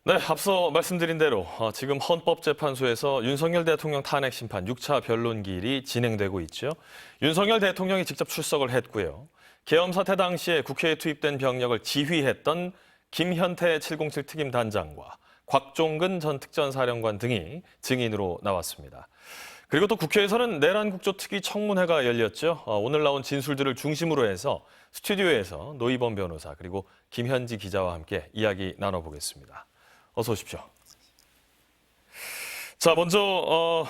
네, 앞서 말씀드린 대로 지금 헌법재판소에서 윤석열 대통령 탄핵 심판 6차 변론기일이 진행되고 있죠. 윤석열 대통령이 직접 출석을 했고요. 계엄 사태 당시에 국회에 투입된 병력을 지휘했던 김현태 707 특임단장과 곽종근 전 특전사령관 등이 증인으로 나왔습니다. 그리고 또 국회에서는 내란 국조특위 청문회가 열렸죠. 오늘 나온 진술들을 중심으로 해서 스튜디오에서 노희범 변호사 그리고 김현지 기자와 함께 이야기 나눠보겠습니다. 어서 오십시오. 자, 먼저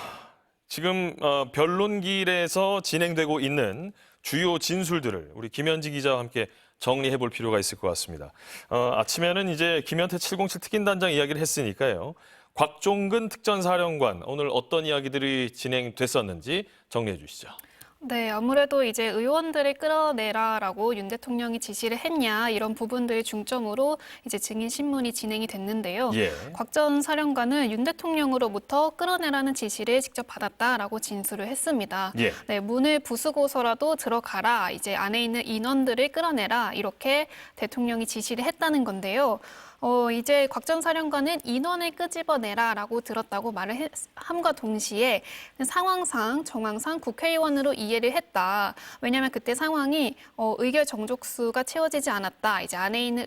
지금 변론기일에서 진행되고 있는 주요 진술들을 우리 김현지 기자와 함께 정리해 볼 필요가 있을 것 같습니다. 아침에는 이제 김현태 707 특임단장 이야기를 했으니까요. 곽종근 특전사령관 오늘 어떤 이야기들이 진행됐었는지 정리해 주시죠. 네, 아무래도 이제 의원들을 끌어내라라고 윤 대통령이 지시를 했냐 이런 부분들 중점으로 이제 증인 신문이 진행이 됐는데요. 예. 곽 전 사령관은 윤 대통령으로부터 끌어내라는 지시를 직접 받았다라고 진술을 했습니다. 예. 네, 문을 부수고서라도 들어가라, 이제 안에 있는 인원들을 끌어내라 이렇게 대통령이 지시를 했다는 건데요. 이제 곽 전 사령관은 인원을 끄집어내라라고 들었다고 말을 함과 동시에 정황상 국회의원으로 이해를 했다. 왜냐하면 그때 상황이 의결 정족수가 채워지지 않았다. 이제 안에 있는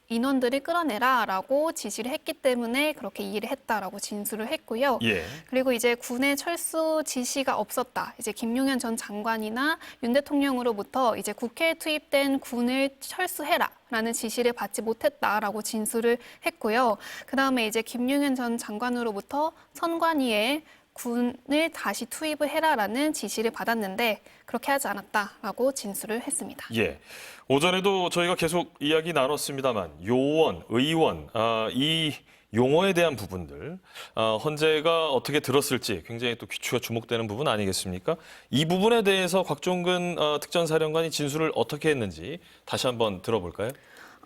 인원들을 끌어내라라고 지시를 했기 때문에 그렇게 이해를 했다라고 진술을 했고요. 예. 그리고 이제 군의 철수 지시가 없었다. 이제 김용현 전 장관이나 윤 대통령으로부터 이제 국회에 투입된 군을 철수해라라는 지시를 받지 못했다라고 진술을 했고요. 그다음에 이제 김용현 전 장관으로부터 선관위에 군을 다시 투입을 해라라는 지시를 받았는데 그렇게 하지 않았다라고 진술을 했습니다. 예. 오전에도 저희가 계속 이야기 나눴습니다만 요원, 의원, 이 용어에 대한 부분들, 헌재가 어떻게 들었을지 굉장히 또 귀추가 주목되는 부분 아니겠습니까? 이 부분에 대해서 곽종근 특전사령관이 진술을 어떻게 했는지 다시 한번 들어볼까요?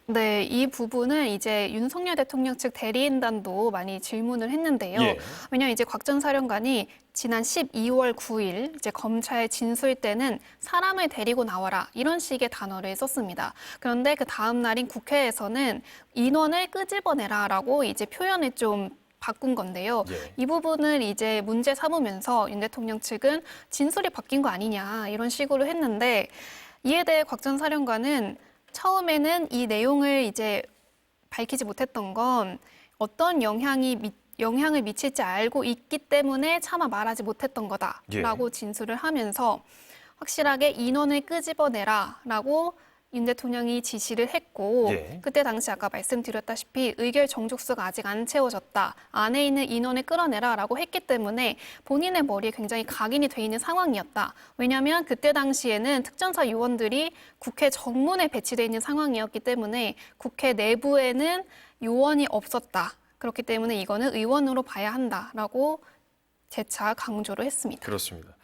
네, 이 부분은 이제 윤석열 대통령 측 대리인단도 많이 질문을 했는데요. 예. 왜냐하면 이제 곽 전 사령관이 지난 12월 9일 이제 검찰 진술 때는 사람을 데리고 나와라 이런 식의 단어를 썼습니다. 그런데 그 다음 날인 국회에서는 인원을 끄집어내라라고 이제 표현을 좀 바꾼 건데요. 예. 이 부분을 이제 문제 삼으면서 윤 대통령 측은 진술이 바뀐 거 아니냐 이런 식으로 했는데 이에 대해 곽 전 사령관은 처음에는 이 내용을 이제 밝히지 못했던 건 어떤 영향을 미칠지 알고 있기 때문에 차마 말하지 못했던 거다라고 진술을 하면서 확실하게 인원을 끄집어내라라고 윤 대통령이 지시를 했고 그때 당시 아까 말씀드렸다시피 의결 정족수가 아직 안 채워졌다. 안에 있는 인원을 끌어내라라고 했기 때문에 본인의 머리에 굉장히 각인이 돼 있는 상황이었다. 왜냐하면 그때 당시에는 특전사 요원들이 국회 정문에 배치돼 있는 상황이었기 때문에 국회 내부에는 요원이 없었다. 그렇기 때문에 이거는 의원으로 봐야 한다라고 재차 강조를 했습니다. 그렇습니다.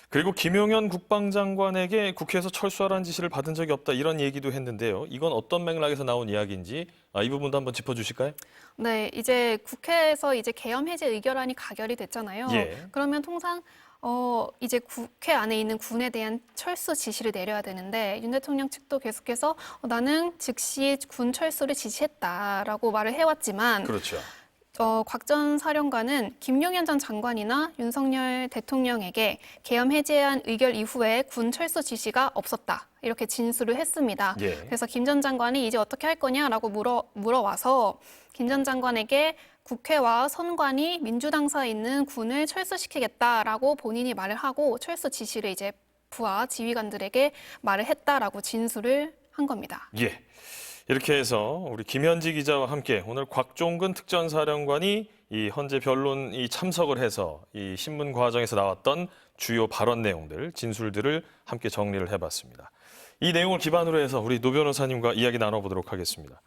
그리고 김용현 국방장관에게 국회에서 철수하라는 지시를 받은 적이 없다 이런 얘기도 했는데요. 이건 어떤 맥락에서 나온 이야기인지 이 부분도 한번 짚어주실까요? 네, 이제 국회에서 이제 계엄 해제 의결안이 가결이 됐잖아요. 예. 그러면 통상 이제 국회 안에 있는 군에 대한 철수 지시를 내려야 되는데 윤 대통령 측도 계속해서 나는 즉시 군 철수를 지시했다라고 말을 해왔지만 그렇죠. 곽 전 사령관은 김용현 전 장관이나 윤석열 대통령에게 계엄 해제안 의결 이후에 군 철수 지시가 없었다. 이렇게 진술을 했습니다. 예. 그래서 김 전 장관이 이제 어떻게 할 거냐라고 물어와서 김 전 장관에게 국회와 선관위 민주당사에 있는 군을 철수시키겠다라고 본인이 말을 하고 철수 지시를 이제 부하 지휘관들에게 말을 했다라고 진술을 한 겁니다. 예. 이렇게 해서 우리 김현지 기자와 함께 오늘 곽종근 특전사령관이 이 헌재 변론이 참석을 해서 이 신문 과정에서 나왔던 주요 발언 내용들, 진술들을 함께 정리를 해봤습니다. 이 내용을 기반으로 해서 우리 노 변호사님과 이야기 나눠보도록 하겠습니다.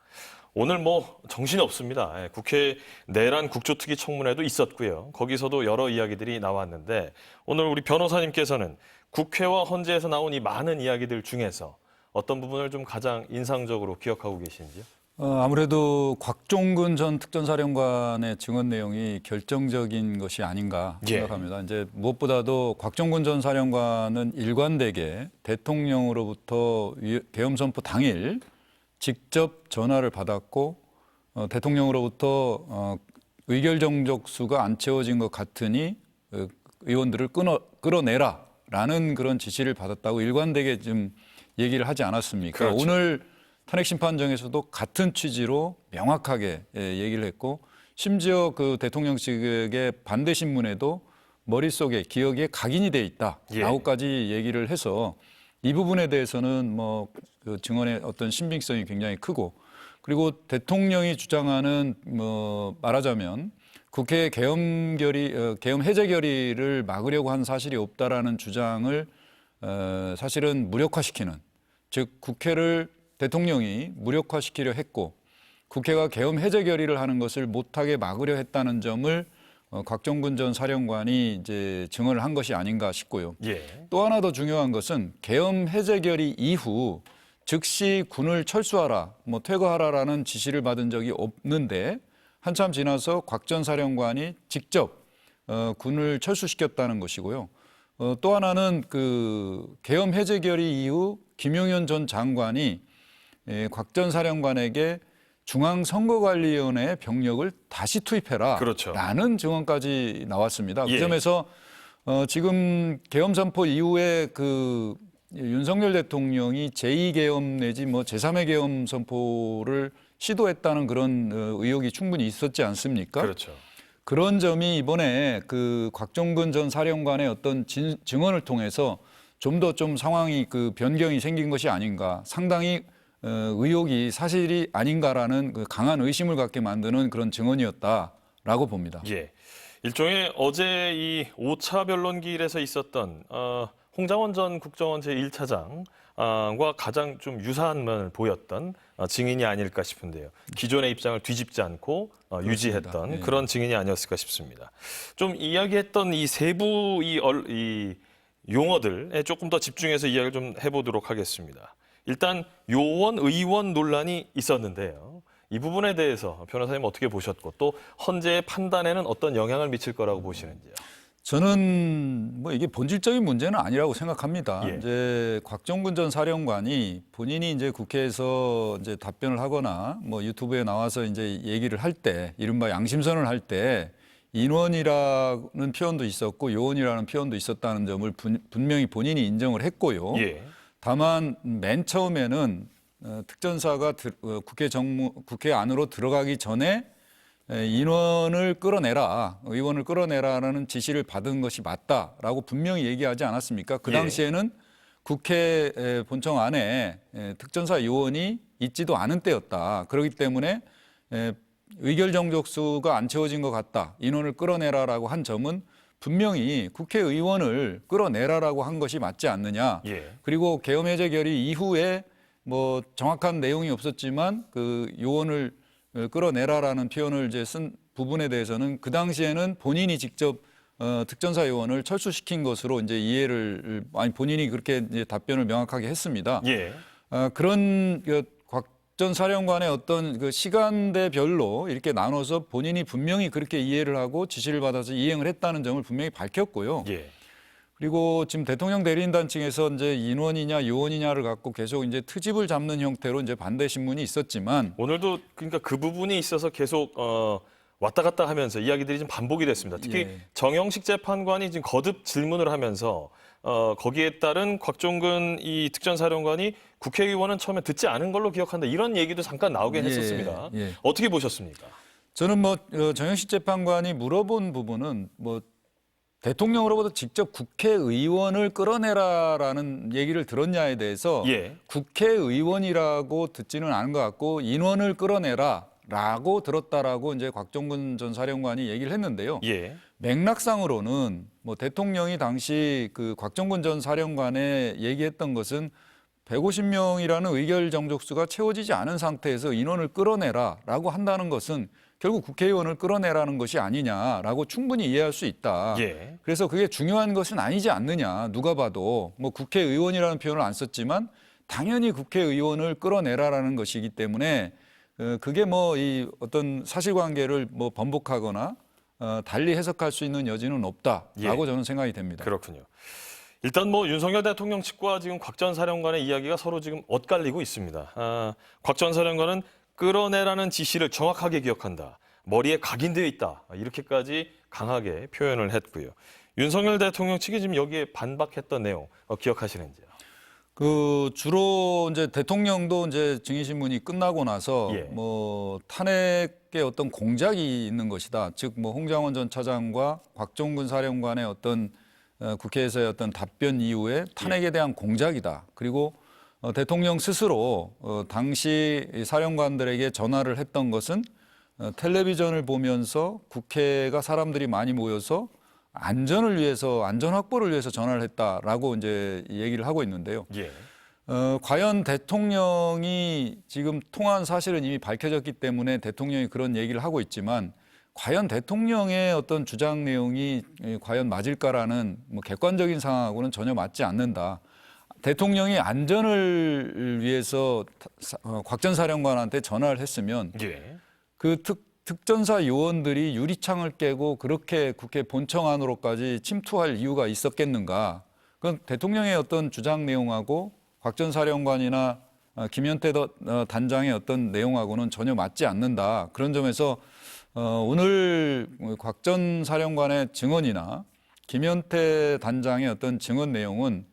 오늘 정신이 없습니다. 국회 내란 국조특위 청문회도 있었고요. 거기서도 여러 이야기들이 나왔는데 오늘 우리 변호사님께서는 국회와 헌재에서 나온 이 많은 이야기들 중에서 어떤 부분을 좀 가장 인상적으로 기억하고 계신지요? 아무래도 곽종근 전 특전사령관의 증언 내용이 결정적인 것이 아닌가 생각합니다. 이제 무엇보다도 곽종근 전 사령관은 일관되게 대통령으로부터 계엄 선포 당일 직접 전화를 받았고 대통령으로부터 의결 정족수가 안 채워진 것 같으니 의원들을 끌어내라라는 그런 지시를 받았다고 일관되게 좀 얘기를 하지 않았습니까? 그렇죠. 오늘 탄핵심판정에서도 같은 취지로 명확하게 얘기를 했고 심지어 그 대통령 측의 반대 신문에도 머릿속에 기억에 각인이 돼 있다라고까지 얘기를 해서 이 부분에 대해서는 뭐 그 증언의 어떤 신빙성이 굉장히 크고 그리고 대통령이 주장하는 뭐 말하자면 국회 계엄 해제 결의를 막으려고 한 사실이 없다라는 주장을 사실은 무력화시키는 즉 국회를 대통령이 무력화시키려 했고 국회가 계엄 해제 결의를 하는 것을 못하게 막으려 했다는 점을 곽종근 전 사령관이 이제 증언을 한 것이 아닌가 싶고요. 예. 또 하나 더 중요한 것은 계엄 해제 결의 이후 즉시 군을 철수하라, 뭐 퇴거하라라는 지시를 받은 적이 없는데 한참 지나서 곽 전 사령관이 직접 군을 철수시켰다는 것이고요. 또 하나는 그 계엄 해제 결의 이후 김용현 전 장관이 곽 전 사령관에게 중앙선거관리위원회 병력을 다시 투입해라 그렇죠. 라는 증언까지 나왔습니다. 예. 그 점에서 지금 계엄 선포 이후에 그 윤석열 대통령이 제2계엄 내지 뭐 제3의 계엄 선포를 시도했다는 그런 의혹이 충분히 있었지 않습니까? 그렇죠. 그런 점이 이번에 그 곽종근 전 사령관의 어떤 증언을 통해서 좀 더 좀 상황이 그 변경이 생긴 것이 아닌가, 상당히 의혹이 사실이 아닌가라는 그 강한 의심을 갖게 만드는 그런 증언이었다라고 봅니다. 예. 일종의 어제 이 5차 변론기일에서 있었던 홍장원 전 국정원 제1차장과 가장 좀 유사한 면을 보였던 증인이 아닐까 싶은데요. 기존의 입장을 뒤집지 않고 유지했던 예. 그런 증인이 아니었을까 싶습니다. 좀 이야기했던 이 세부 이 용어들에 조금 더 집중해서 이야기를 좀 해보도록 하겠습니다. 일단 요원, 의원 논란이 있었는데요. 이 부분에 대해서 변호사님 어떻게 보셨고 또 헌재의 판단에는 어떤 영향을 미칠 거라고 보시는지요? 저는 뭐 이게 본질적인 문제는 아니라고 생각합니다. 예. 이제 곽종근 전 사령관이 본인이 이제 국회에서 이제 답변을 하거나 뭐 유튜브에 나와서 이제 얘기를 할 때 이른바 양심선을 할 때 인원이라는 표현도 있었고 요원이라는 표현도 있었다는 점을 분명히 본인이 인정을 했고요. 예. 다만 맨 처음에는 특전사가 국회 안으로 들어가기 전에 인원을 끌어내라, 의원을 끌어내라라는 지시를 받은 것이 맞다라고 분명히 얘기하지 않았습니까? 그 예. 당시에는 국회 본청 안에 특전사 요원이 있지도 않은 때였다. 그렇기 때문에 의결 정족수가 안 채워진 것 같다. 인원을 끌어내라라고 한 점은 분명히 국회의원을 끌어내라라고 한 것이 맞지 않느냐. 예. 그리고 계엄 해제 결의 이후에 뭐 정확한 내용이 없었지만 그 요원을 끌어내라라는 표현을 이제 쓴 부분에 대해서는 그 당시에는 본인이 직접 특전사 요원을 철수시킨 것으로 이제 이해를 본인이 그렇게 이제 답변을 명확하게 했습니다. 예. 그런 곽 전 사령관의 어떤 그 시간대별로 이렇게 나눠서 본인이 분명히 그렇게 이해를 하고 지시를 받아서 이행을 했다는 점을 분명히 밝혔고요. 예. 그리고 지금 대통령 대리인단 측에서 이제 인원이냐 요원이냐를 갖고 계속 이제 트집을 잡는 형태로 이제 반대 신문이 있었지만 오늘도 그러니까 그 부분이 있어서 계속 왔다 갔다 하면서 이야기들이 좀 반복이 됐습니다. 특히 예. 정영식 재판관이 지금 거듭 질문을 하면서 거기에 따른 곽종근 이 특전사령관이 국회의원은 처음에 듣지 않은 걸로 기억한다 이런 얘기도 잠깐 나오긴 예, 했었습니다. 예. 어떻게 보셨습니까? 저는 뭐 정영식 재판관이 물어본 부분은 뭐 대통령으로부터 직접 국회의원을 끌어내라라는 얘기를 들었냐에 대해서 예. 국회의원이라고 듣지는 않은 것 같고 인원을 끌어내라라고 들었다라고 이제 곽종근 전 사령관이 얘기를 했는데요. 예. 맥락상으로는 뭐 대통령이 당시 그 곽종근 전 사령관에 얘기했던 것은 150명이라는 의결 정족수가 채워지지 않은 상태에서 인원을 끌어내라라고 한다는 것은 결국 국회의원을 끌어내라는 것이 아니냐라고 충분히 이해할 수 있다. 예. 그래서 그게 중요한 것은 아니지 않느냐. 누가 봐도 뭐 국회의원이라는 표현을 안 썼지만 당연히 국회의원을 끌어내라라는 것이기 때문에 그게 뭐 이 어떤 사실관계를 뭐 번복하거나 달리 해석할 수 있는 여지는 없다라고 예. 저는 생각이 됩니다. 그렇군요. 일단 뭐 윤석열 대통령 측과 지금 곽 전 사령관의 이야기가 서로 지금 엇갈리고 있습니다. 곽 전 사령관은 끌어내라는 지시를 정확하게 기억한다. 머리에 각인되어 있다. 이렇게까지 강하게 표현을 했고요. 윤석열 대통령 측이 지금 여기에 반박했던 내용 기억하시는지요? 그 주로 이제 대통령도 이제 증인신문이 끝나고 나서 예. 뭐 탄핵의 어떤 공작이 있는 것이다. 즉 뭐 홍장원 전 차장과 곽종근 사령관의 어떤 국회에서의 어떤 답변 이후에 탄핵에 대한 공작이다. 그리고 대통령 스스로 당시 사령관들에게 전화를 했던 것은 텔레비전을 보면서 국회가 사람들이 많이 모여서 안전을 위해서, 안전 확보를 위해서 전화를 했다라고 이제 얘기를 하고 있는데요. 예. 과연 대통령이 지금 통화한 사실은 이미 밝혀졌기 때문에 대통령이 그런 얘기를 하고 있지만 과연 대통령의 어떤 주장 내용이 과연 맞을까라는 뭐 객관적인 상황하고는 전혀 맞지 않는다. 대통령이 안전을 위해서 곽 전 사령관한테 전화를 했으면 예. 그 특전사 요원들이 유리창을 깨고 그렇게 국회 본청 안으로까지 침투할 이유가 있었겠는가? 그건 대통령의 어떤 주장 내용하고 곽 전 사령관이나 김현태 단장의 어떤 내용하고는 전혀 맞지 않는다. 그런 점에서 오늘 곽 전 사령관의 증언이나 김현태 단장의 어떤 증언 내용은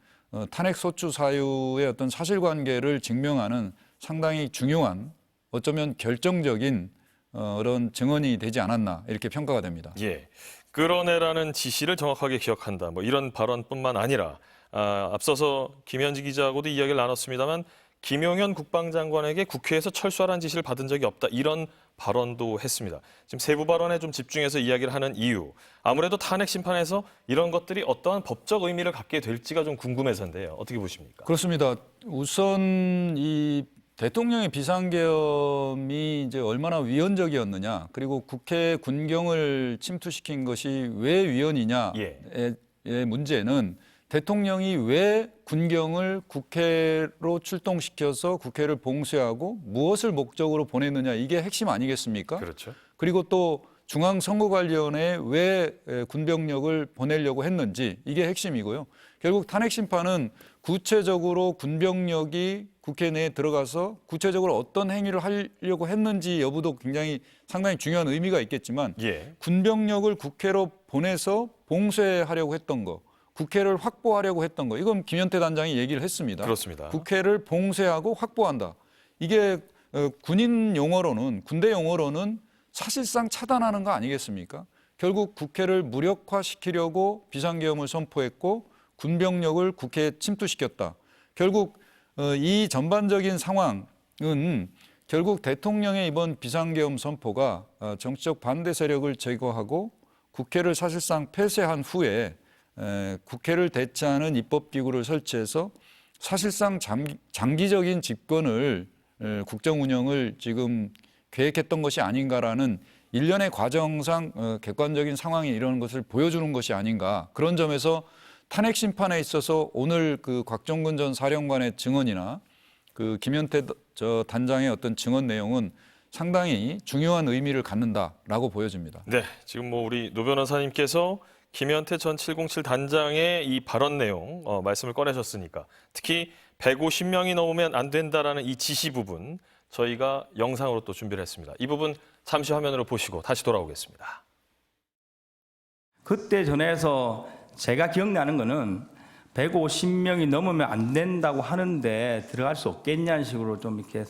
탄핵 소추 사유의 어떤 사실관계를 증명하는 상당히 중요한 어쩌면 결정적인 그런 증언이 되지 않았나 이렇게 평가가 됩니다. 예. 끌어내라는 지시를 정확하게 기억한다. 뭐 이런 발언뿐만 아니라 앞서서 김현지 기자하고도 이야기를 나눴습니다만 김용현 국방장관에게 국회에서 철수하라는 지시를 받은 적이 없다. 이런 발언도 했습니다. 지금 세부 발언에 좀 집중해서 이야기를 하는 이유. 아무래도 탄핵 심판에서 이런 것들이 어떠한 법적 의미를 갖게 될지가 좀 궁금해서인데요. 어떻게 보십니까? 그렇습니다. 우선 이 대통령의 비상계엄이 이제 얼마나 위헌적이었느냐, 그리고 국회 군경을 침투시킨 것이 왜 위헌이냐의 문제는 대통령이 왜 군경을 국회로 출동시켜서 국회를 봉쇄하고 무엇을 목적으로 보냈느냐, 이게 핵심 아니겠습니까? 그렇죠. 그리고 또 중앙선거관리위원회에 왜 군병력을 보내려고 했는지, 이게 핵심이고요. 결국 탄핵 심판은 구체적으로 군병력이 국회 내에 들어가서 구체적으로 어떤 행위를 하려고 했는지 여부도 굉장히 상당히 중요한 의미가 있겠지만 군병력을 국회로 보내서 봉쇄하려고 했던 거, 국회를 확보하려고 했던 거, 이건 김현태 단장이 얘기를 했습니다. 그렇습니다. 국회를 봉쇄하고 확보한다. 이게 군인 용어로는, 군대 용어로는 사실상 차단하는 거 아니겠습니까? 결국 국회를 무력화시키려고 비상계엄을 선포했고 군병력을 국회에 침투시켰다. 결국 이 전반적인 상황은 결국 대통령의 이번 비상계엄 선포가 정치적 반대 세력을 제거하고 국회를 사실상 폐쇄한 후에 국회를 대체하는 입법기구를 설치해서 사실상 장기적인 집권을 국정 운영을 지금 계획했던 것이 아닌가라는 일련의 과정상 객관적인 상황이 이런 것을 보여주는 것이 아닌가. 그런 점에서 탄핵 심판에 있어서 오늘 그 곽종근 전 사령관의 증언이나 그 김현태 단장의 어떤 증언 내용은 상당히 중요한 의미를 갖는다라고 보여집니다. 네, 지금 뭐 우리 노 변호사님께서 김현태 전 707 단장의 이 발언 내용 말씀을 꺼내셨으니까 특히 150명이 넘으면 안 된다라는 이 지시 부분 저희가 영상으로 또 준비를 했습니다. 이 부분 잠시 화면으로 보시고 다시 돌아오겠습니다. 그때 전해서 제가 기억나는 거는 150명이 넘으면 안 된다고 하는데 들어갈 수 없겠냐는 식으로 좀 이렇게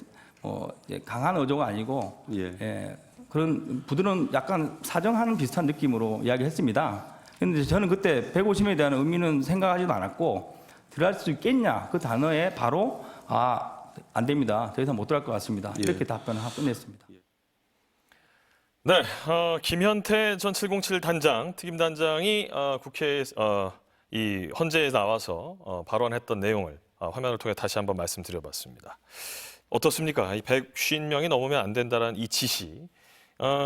강한 어조가 아니고 그런 부드러운 약간 사정하는 비슷한 느낌으로 이야기했습니다. 그런데 저는 그때 150명에 대한 의미는 생각하지도 않았고 들어갈 수 있겠냐 그 단어에 바로 안 됩니다. 더 이상 못 들어갈 것 같습니다. 이렇게 답변을 하고 끝냈습니다. 네, 김현태 전 707 단장, 특임단장이 국회에 이 헌재에 나와서 발언했던 내용을 화면을 통해 다시 한번 말씀드려봤습니다. 어떻습니까? 이 150명이 넘으면 안 된다는 이 지시.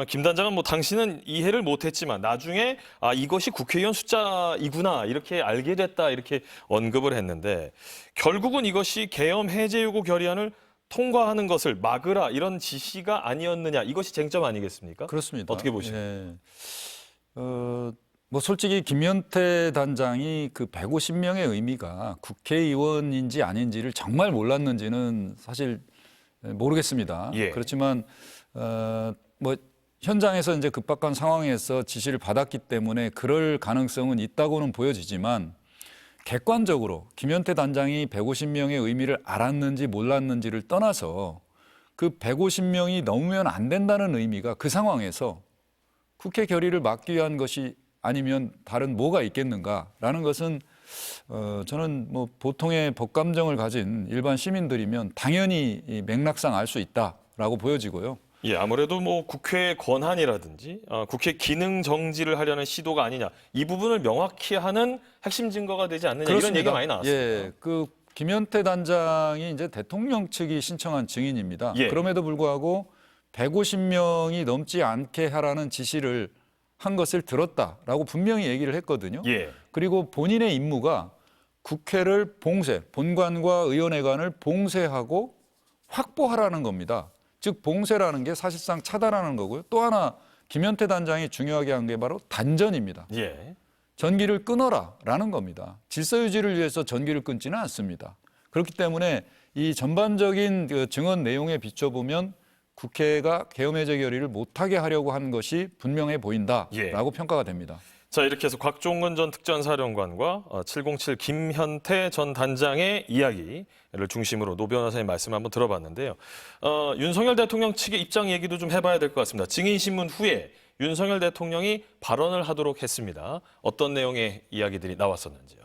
김 단장은 뭐 당신은 이해를 못했지만 나중에 이것이 국회의원 숫자이구나 이렇게 알게 됐다 이렇게 언급을 했는데 결국은 이것이 계엄 해제 요구 결의안을 통과하는 것을 막으라 이런 지시가 아니었느냐 이것이 쟁점 아니겠습니까? 그렇습니다. 어떻게 보십니까? 뭐 솔직히 김현태 단장이 그 150명의 의미가 국회의원인지 아닌지를 정말 몰랐는지는 사실 모르겠습니다. 예. 그렇지만 뭐 현장에서 이제 급박한 상황에서 지시를 받았기 때문에 그럴 가능성은 있다고는 보여지지만 객관적으로 김현태 단장이 150명의 의미를 알았는지 몰랐는지를 떠나서 그 150명이 넘으면 안 된다는 의미가 그 상황에서 국회 결의를 막기 위한 것이 아니면 다른 뭐가 있겠는가라는 것은 저는 뭐 보통의 법감정을 가진 일반 시민들이면 당연히 이 맥락상 알 수 있다라고 보여지고요. 예, 아무래도 뭐 국회의 권한이라든지 국회 기능 정지를 하려는 시도가 아니냐 이 부분을 명확히 하는 핵심 증거가 되지 않느냐 이런 얘기가 많이 나왔습니다. 예, 그 김현태 단장이 이제 대통령 측이 신청한 증인입니다. 예. 그럼에도 불구하고 150명이 넘지 않게 하라는 지시를 한 것을 들었다라고 분명히 얘기를 했거든요. 예. 그리고 본인의 임무가 국회를 봉쇄, 본관과 의원회관을 봉쇄하고 확보하라는 겁니다. 즉 봉쇄라는 게 사실상 차단하는 거고요. 또 하나 김현태 단장이 중요하게 한 게 바로 단전입니다. 예. 전기를 끊어라라는 겁니다. 질서 유지를 위해서 전기를 끊지는 않습니다. 그렇기 때문에 이 전반적인 그 증언 내용에 비춰보면 국회가 계엄해제 결의를 못하게 하려고 한 것이 분명해 보인다라고 예. 평가가 됩니다. 자, 이렇게 해서 곽종근 전 특전사령관과 707 김현태 전 단장의 이야기를 중심으로 노 변호사님 말씀 한번 들어봤는데요. 윤석열 대통령 측의 입장 얘기도 좀 해봐야 될 것 같습니다. 증인신문 후에 윤석열 대통령이 발언을 하도록 했습니다. 어떤 내용의 이야기들이 나왔었는지요?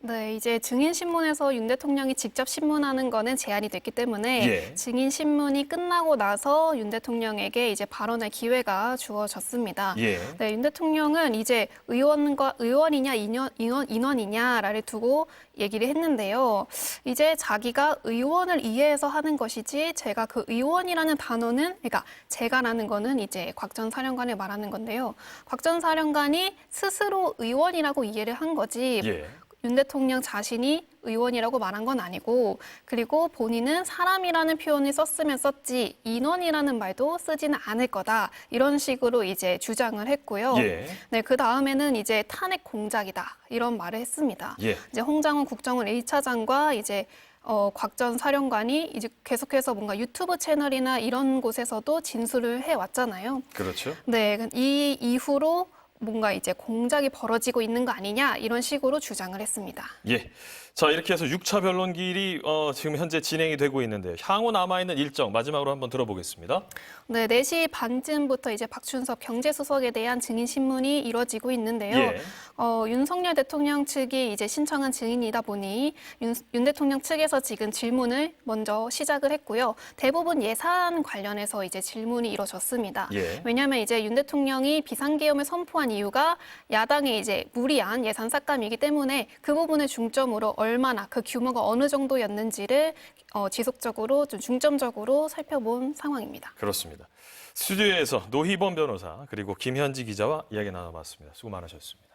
네, 이제 증인 신문에서 윤 대통령이 직접 신문하는 거는 제한이 됐기 때문에 예. 증인 신문이 끝나고 나서 윤 대통령에게 이제 발언할 기회가 주어졌습니다. 예. 네, 윤 대통령은 이제 의원이냐 인원이냐를 두고 얘기를 했는데요. 이제 자기가 의원을 이해해서 하는 것이지 제가 그 의원이라는 단어는 그러니까 제가라는 거는 이제 곽 전 사령관을 말하는 건데요. 곽 전 사령관이 스스로 의원이라고 이해를 한 거지. 예. 윤 대통령 자신이 의원이라고 말한 건 아니고 그리고 본인은 사람이라는 표현을 썼으면 썼지 인원이라는 말도 쓰지는 않을 거다. 이런 식으로 이제 주장을 했고요. 예. 네, 그 다음에는 이제 탄핵 공작이다. 이런 말을 했습니다. 예. 이제 홍장훈 국정원 1차장과 이제 곽 전 사령관이 이제 계속해서 뭔가 유튜브 채널이나 이런 곳에서도 진술을 해왔잖아요. 그렇죠. 네, 이 이후로 뭔가 이제 공작이 벌어지고 있는 거 아니냐 이런 식으로 주장을 했습니다. 예. 자, 이렇게 해서 6차 변론길이 지금 현재 진행이 되고 있는데 향후 남아있는 일정 마지막으로 한번 들어보겠습니다. 네, 4시 반쯤부터 이제 박춘석 경제수석에 대한 증인 신문이 이뤄지고 있는데요. 예. 윤석열 대통령 측이 이제 신청한 증인이다 보니 윤 대통령 측에서 지금 질문을 먼저 시작을 했고요. 대부분 예산 관련해서 이제 질문이 이뤄졌습니다. 예. 왜냐하면 이제 윤 대통령이 비상계엄을 선포한 이유가 야당의 이제 무리한 예산 삭감이기 때문에 그 부분을 중점으로 얼마나 그 규모가 어느 정도였는지를 지속적으로 좀 중점적으로 살펴본 상황입니다. 그렇습니다. 스튜디오에서 노희범 변호사 그리고 김현지 기자와 이야기 나눠봤습니다. 수고 많으셨습니다.